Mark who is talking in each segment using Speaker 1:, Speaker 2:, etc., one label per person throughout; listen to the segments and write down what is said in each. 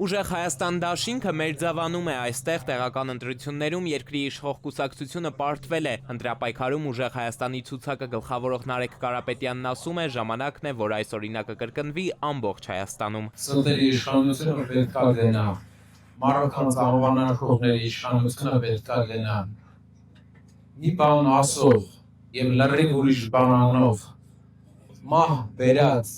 Speaker 1: Ուժեղ Հայաստան դաշինքը մերձավանում է, այստեղ տեղական ընտրություններում երկրի իշխող կուսակցությունը պարտվել է։ Ընտրապայքարում Ուժեղ Հայաստանի ցուցակը գլխավորող Նարեկ Կարապետյանն ասում է, ժամանակն է, որ այս օրինակը կրկնվի ամբողջ Հայաստանում։
Speaker 2: Սրտերի իշխանությունը պետք է գնա, մարական անվանարկողների իշխանությունը պետք է գնա։ Մի բան ասող եւ լրիվ ուրիշ բան անող մահ բերած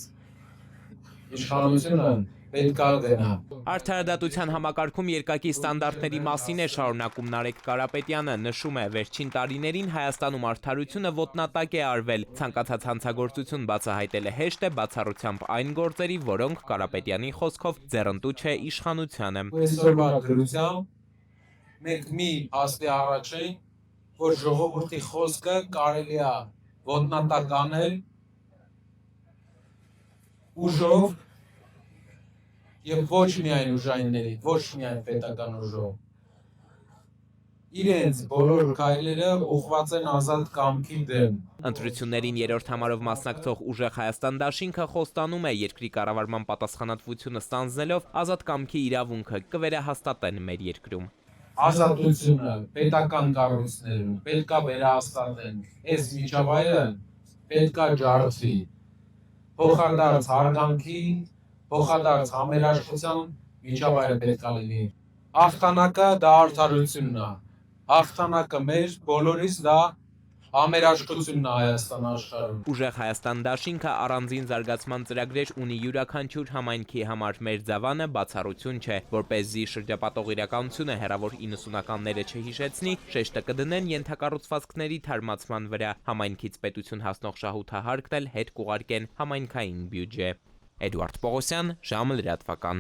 Speaker 2: իշխանությունը պետք է գնա։
Speaker 1: Արդարադատության համակարգում երկակի ստանդարտների մասին է շարունակում Նարեկ Կարապետյանը, նշում է, վերջին տարիներին Հայաստանում արդարությունը ոտնատակ է արվել, ցանկացած հանցագործություն բացահայտելը հեշտ է, բացառությամբ այն գործերի, որոնք Կարապետյանի խոսքով ձեռնտու չէ իշխանությանը։
Speaker 2: Այսօրվա դրությամբ մենք մի հաստի առաջ ենք, որ ժողովրդի խոսքը կարելի է ոտնատակ անել ուժով եւ ոչ միայն ուժայինների, ոչ միայն պետական ուժով։ Իրենց բոլոր քայլերը ուղղված են ազատ կամքի դեմ։
Speaker 1: Ընտրություններին երրորդ համարով մասնակցող Ուժեղ Հայաստան դաշինքը խոստանում է երկրի կառավարման պատասխանատվությունը ստանձնելով ազատ կամքի իրավունքը կվերահաստատեն մեր երկրում։
Speaker 2: Ազատությունը պետական կառույցներում պետք է վերահաստատեն։ Այս միջավայրը պետք է ջարդվի։ Փոխադարձ հարգանքի, փոխադարձ համերաշխության միջավայրը պետք է լինի։ Հաղթանակը դա արդարությունն է։ Հաղթանակը մեր բոլորիս դա համերաշխությունն է Հայաստան աշխարհում։
Speaker 1: Ուժեղ Հայաստան դաշինքը առանձին զարգացման ծրագրեր ունի յուրաքանչյուր համայնքի համար, մերձավանը բացառություն չէ, որպեսզի շրջապատող իրականությունը հեռավոր 90-ականները չհիշեցնի, շեշտը կդնեն ենթակառուցվածքների թարմացման վրա, համայնքից պետություն հասնող շահութահարկն էլ հետ կուղարկեն համայնքային բյուջե։ Էդուարդ Պողոսյան, ժամը լրատվական։